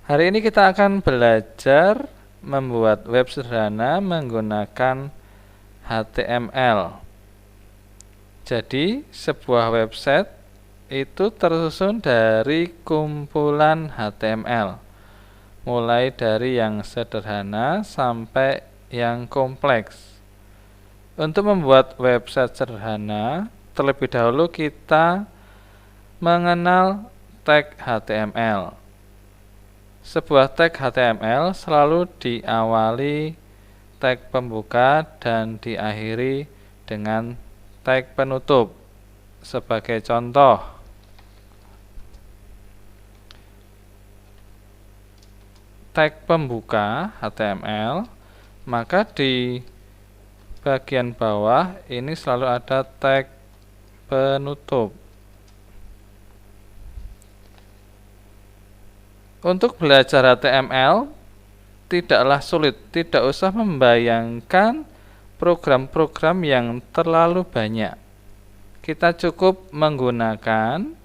Hari ini kita akan belajar membuat web sederhana menggunakan HTML. Jadi, sebuah website itu tersusun dari kumpulan HTML, mulai dari yang sederhana sampai yang kompleks. Untuk membuat website sederhana, terlebih dahulu kita mengenal tag HTML. Sebuah tag HTML selalu diawali tag pembuka dan diakhiri dengan tag penutup. Sebagai contoh, tag pembuka HTML, maka di bagian bawah ini selalu ada tag penutup. Untuk belajar HTML tidaklah sulit, tidak usah membayangkan program-program yang terlalu banyak. Kita cukup menggunakan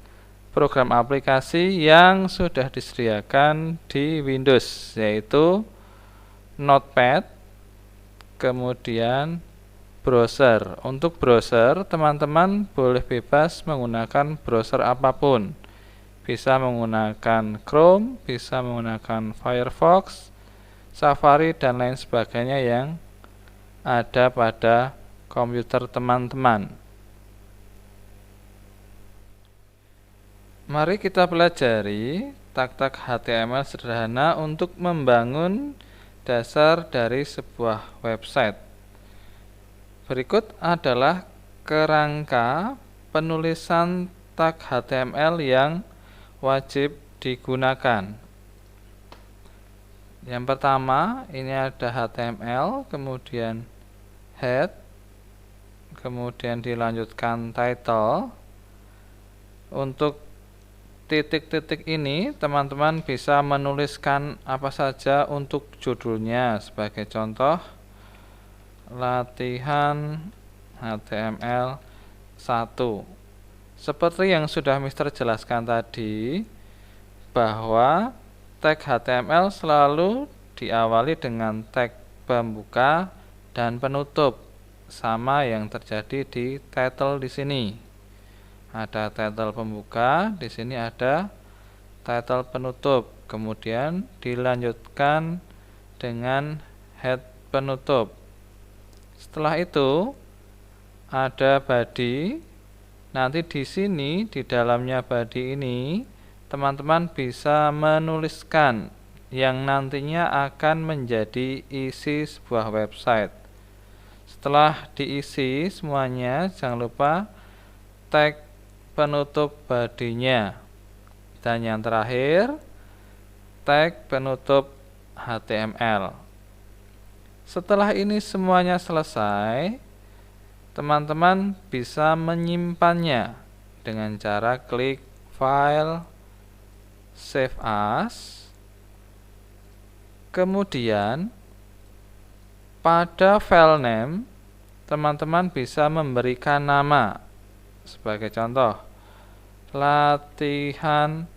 program aplikasi yang sudah disediakan di Windows, yaitu Notepad, kemudian browser. Untuk browser, teman-teman boleh bebas menggunakan browser apapun. Bisa menggunakan Chrome, bisa menggunakan Firefox, Safari, dan lain sebagainya yang ada pada komputer teman-teman. Mari kita pelajari tag-tag HTML sederhana untuk membangun dasar dari sebuah website. Berikut adalah kerangka penulisan tag HTML yang wajib digunakan. Yang pertama, ini ada HTML, kemudian head, kemudian dilanjutkan title. Untuk titik-titik ini, teman-teman bisa menuliskan apa saja untuk judulnya. Sebagai contoh, latihan HTML 1. Seperti yang sudah Mister jelaskan tadi, bahwa tag HTML selalu diawali dengan tag pembuka dan penutup, sama yang terjadi di title di sini. Ada title pembuka, di sini ada title penutup, kemudian dilanjutkan dengan head penutup. Setelah itu ada body. Nanti di sini, di dalamnya body ini, teman-teman bisa menuliskan yang nantinya akan menjadi isi sebuah website. Setelah diisi semuanya, jangan lupa tag penutup body-nya. Dan yang terakhir, tag penutup HTML. Setelah ini semuanya selesai, teman-teman bisa menyimpannya dengan cara klik File, Save As. Kemudian pada file name, teman-teman bisa memberikan nama. Sebagai contoh, latihan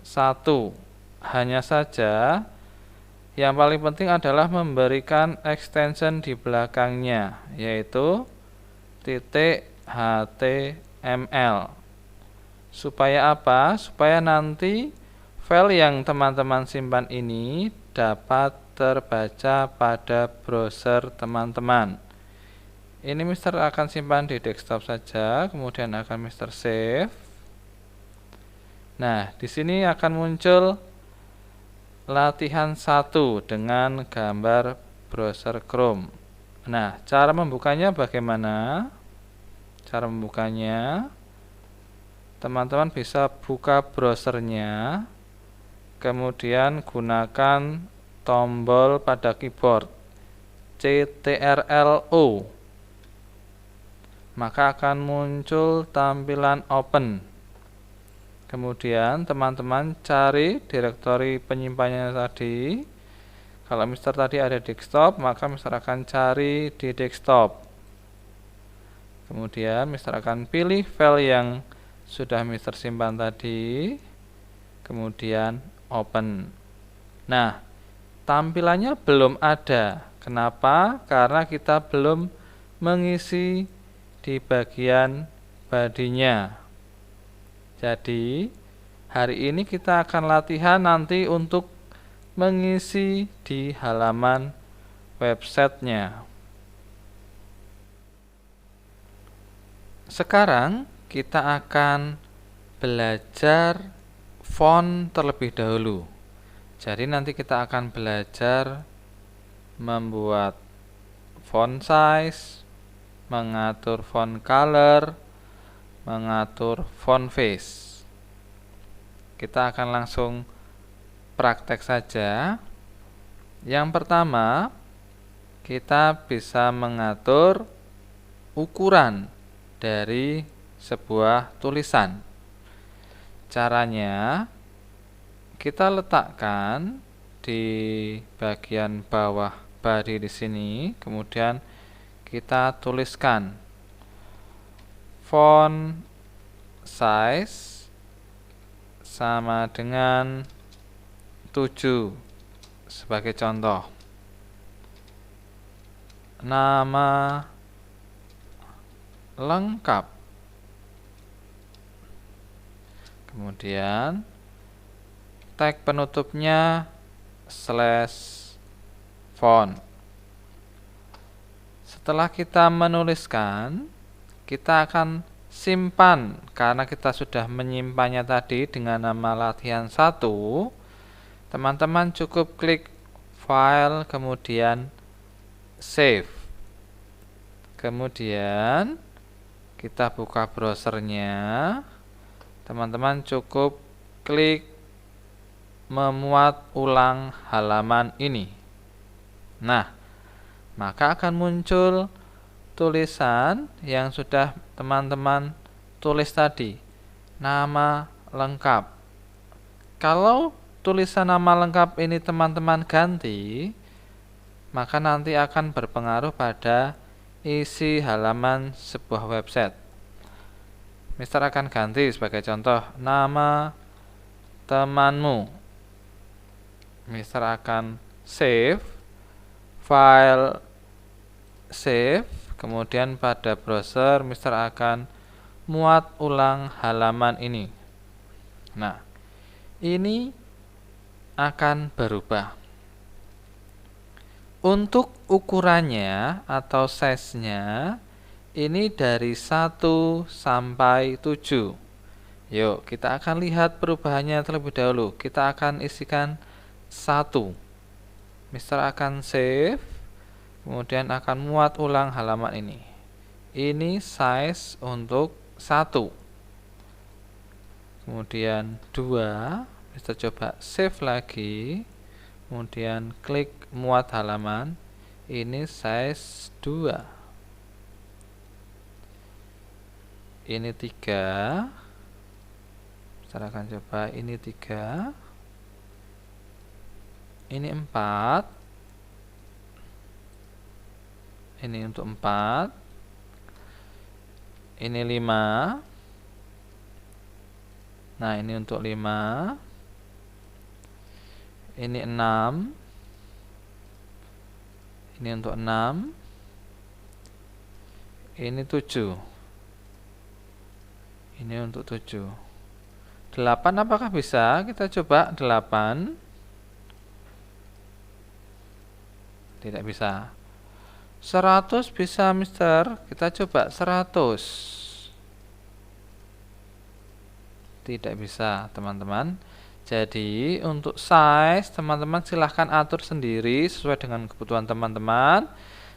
1. Hanya saja yang paling penting adalah memberikan extension di belakangnya, yaitu .html. Supaya apa? Supaya nanti file yang teman-teman simpan ini dapat terbaca pada browser teman-teman. Ini Mister akan simpan di desktop saja, kemudian akan Mister save. Nah, di sini akan muncul latihan 1 dengan gambar browser Chrome. Nah, cara membukanya bagaimana? Cara membukanya, teman-teman bisa buka browsernya, kemudian gunakan tombol pada keyboard CTRL-O. Maka akan muncul tampilan open. Kemudian teman-teman cari direktori penyimpanannya tadi. Kalau Mister tadi ada desktop, maka Mister akan cari di desktop. Kemudian Mister akan pilih file yang sudah Mister simpan tadi. Kemudian open. Nah, tampilannya belum ada. Kenapa? Karena kita belum mengisi di bagian bodinya. Jadi, hari ini kita akan latihan nanti untuk mengisi di halaman websitenya. Sekarang kita akan belajar font terlebih dahulu. Jadi nanti kita akan belajar membuat font size, mengatur font color, mengatur font face. Kita akan langsung praktek saja. Yang pertama, kita bisa mengatur ukuran dari sebuah tulisan. Caranya, kita letakkan di bagian bawah body di sini, kemudian kita tuliskan font size sama dengan 7 sebagai contoh. Nama lengkap. Kemudian tag penutupnya /font. Setelah kita menuliskan, kita akan simpan karena kita sudah menyimpannya tadi dengan nama latihan 1. Teman-teman cukup klik file kemudian save. Kemudian kita buka browsernya. Teman-teman cukup klik memuat ulang halaman ini. Nah, maka akan muncul tulisan yang sudah teman-teman tulis tadi, nama lengkap. Kalau tulisan nama lengkap ini teman-teman ganti, maka nanti akan berpengaruh pada isi halaman sebuah website. Mister akan ganti sebagai contoh nama temanmu. Mister akan save file, save, kemudian pada browser Mister akan muat ulang halaman ini. Nah, ini akan berubah. Untuk ukurannya atau size-nya ini dari 1 sampai 7. Yuk, kita akan lihat perubahannya terlebih dahulu. Kita akan isikan 1. Mister akan save, kemudian akan muat ulang halaman ini. Ini size untuk 1. Kemudian 2, Mister coba save lagi, kemudian klik muat halaman. Ini size 2. Ini 3. Saya akan coba ini 3. Ini 4. Ini untuk 4. Ini 5. Nah, ini untuk 5. Ini 6. Ini untuk 6. Ini 7. Ini untuk 7. 8 apakah bisa? Kita coba 8. Tidak bisa. 100 bisa, Mister. Kita coba 100. Tidak bisa, teman-teman. Jadi, untuk size, teman-teman silahkan atur sendiri sesuai dengan kebutuhan teman-teman.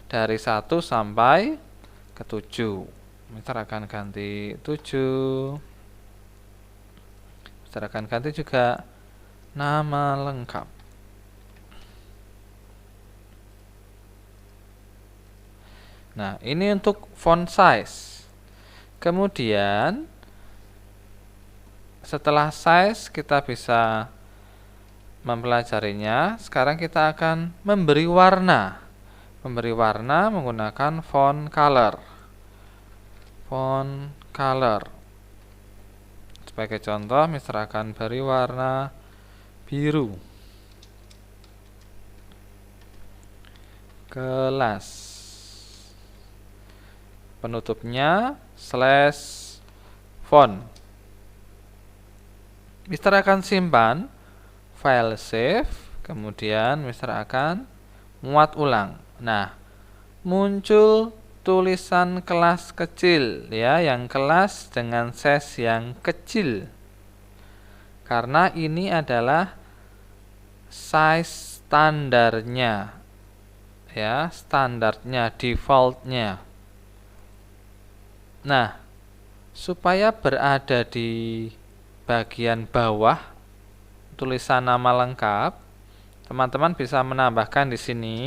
Dari 1 sampai ke 7. Mister akan ganti 7. Mister akan ganti juga nama lengkap. Nah, ini untuk font size. Kemudian setelah size kita bisa mempelajarinya. Sekarang kita akan memberi warna. Memberi warna menggunakan font color. Font color. Sebagai contoh, Mister akan beri warna biru. kelas. Penutupnya slash font. Mister akan simpan file save, kemudian Mister akan muat ulang. Nah, muncul tulisan kelas kecil ya, yang kelas dengan size yang kecil. Karena ini adalah size standarnya ya, standarnya, defaultnya. Nah, supaya berada di bagian bawah tulisan nama lengkap, teman-teman bisa menambahkan di sini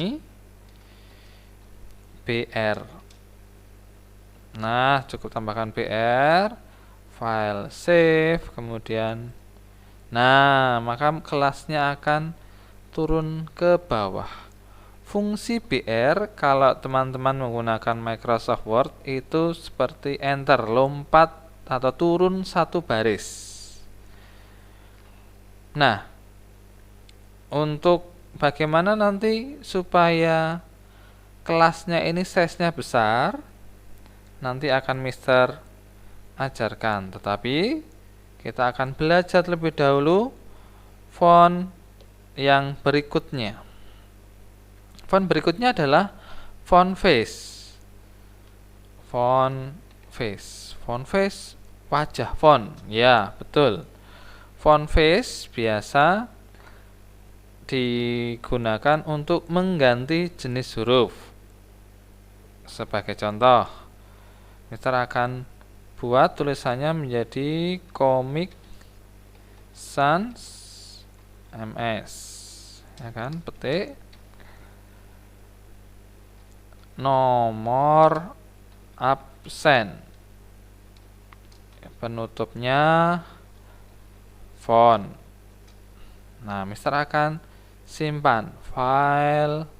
BR. Nah, cukup tambahkan BR, file save, kemudian maka kelasnya akan turun ke bawah. Fungsi BR kalau teman-teman menggunakan Microsoft Word itu seperti enter, lompat atau turun satu baris. Nah, untuk bagaimana nanti supaya kelasnya ini size-nya besar, nanti akan Mister ajarkan. Tetapi kita akan belajar lebih dahulu font yang berikutnya. Font berikutnya adalah font face. Font face. Font face, wajah font. Ya, betul. Font face biasa digunakan untuk mengganti jenis huruf. Sebagai contoh, Mister akan buat tulisannya menjadi Comic Sans MS. Ya kan, petik nomor absen, penutupnya font. Nah, Mister akan simpan file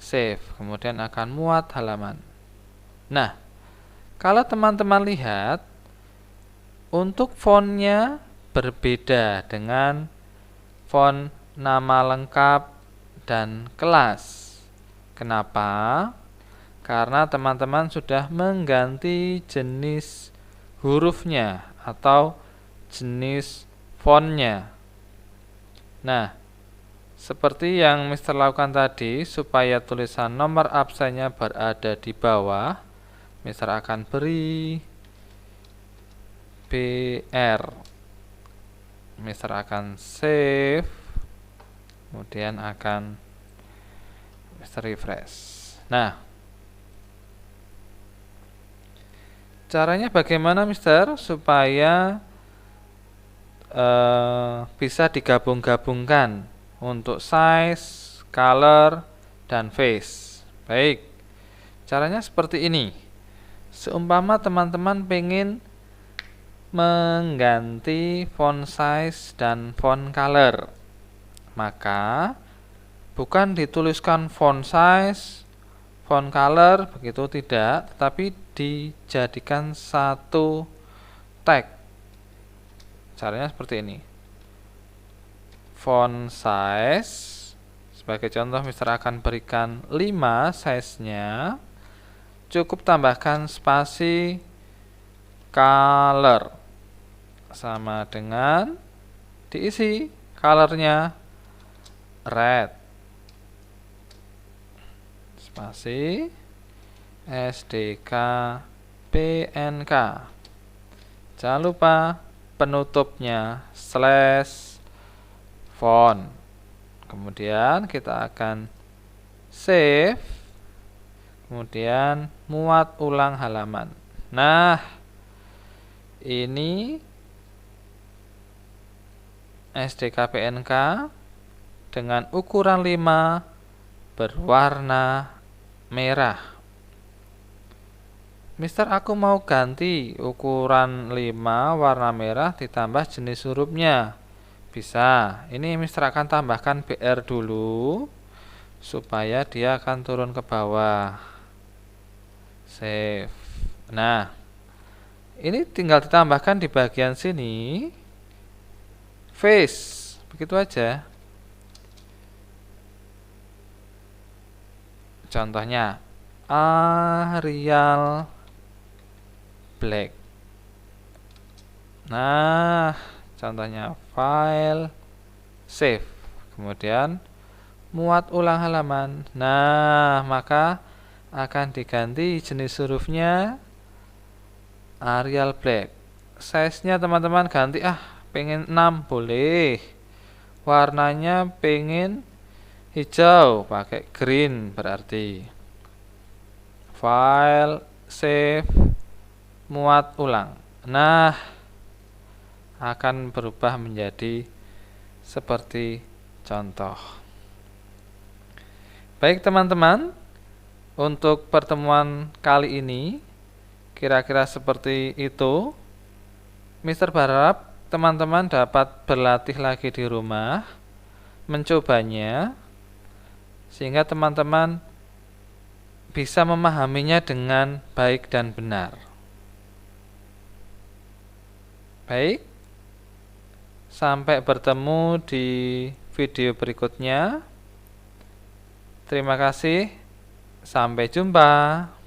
save, kemudian akan muat halaman. Nah, kalau teman-teman lihat, untuk fontnya berbeda dengan font nama lengkap dan kelas. Kenapa? Karena teman-teman sudah mengganti jenis hurufnya atau jenis fontnya. Nah, seperti yang Mister lakukan tadi, supaya tulisan nomor absennya berada di bawah, Mister akan beri BR. Mister akan save, kemudian akan Mister refresh. Nah, caranya bagaimana Mister supaya bisa digabung-gabungkan untuk size, color, dan face? Baik, caranya seperti ini. Seumpama teman-teman pengen mengganti font size dan font color, maka bukan dituliskan font size, font color, begitu tidak, tetapi dijadikan satu tag. Caranya seperti ini. Font size, sebagai contoh Mister akan berikan 5 size-nya. Cukup tambahkan spasi color sama dengan diisi colornya red, spasi SDK PNK. Jangan lupa penutupnya slash font. Kemudian kita akan save, kemudian muat ulang halaman. Nah, ini SDK PNK dengan ukuran 5 berwarna merah. Mister, aku mau ganti ukuran 5 warna merah ditambah jenis hurufnya. Bisa. Ini Mister akan tambahkan BR dulu supaya dia akan turun ke bawah. Save. Nah, ini tinggal ditambahkan di bagian sini face. Begitu aja. Contohnya Arial Black. Nah, contohnya file save. Kemudian muat ulang halaman. Nah, maka akan diganti jenis hurufnya Arial Black. Size-nya teman-teman ganti, pengen 6 boleh. Warnanya pengen hijau, pakai green berarti. File save muat ulang. Nah, akan berubah menjadi seperti contoh. Baik teman-teman, untuk pertemuan kali ini kira-kira seperti itu. Mister berharap teman-teman dapat berlatih lagi di rumah, mencobanya, sehingga teman-teman bisa memahaminya dengan baik dan benar. Baik, sampai bertemu di video berikutnya. Terima kasih, sampai jumpa.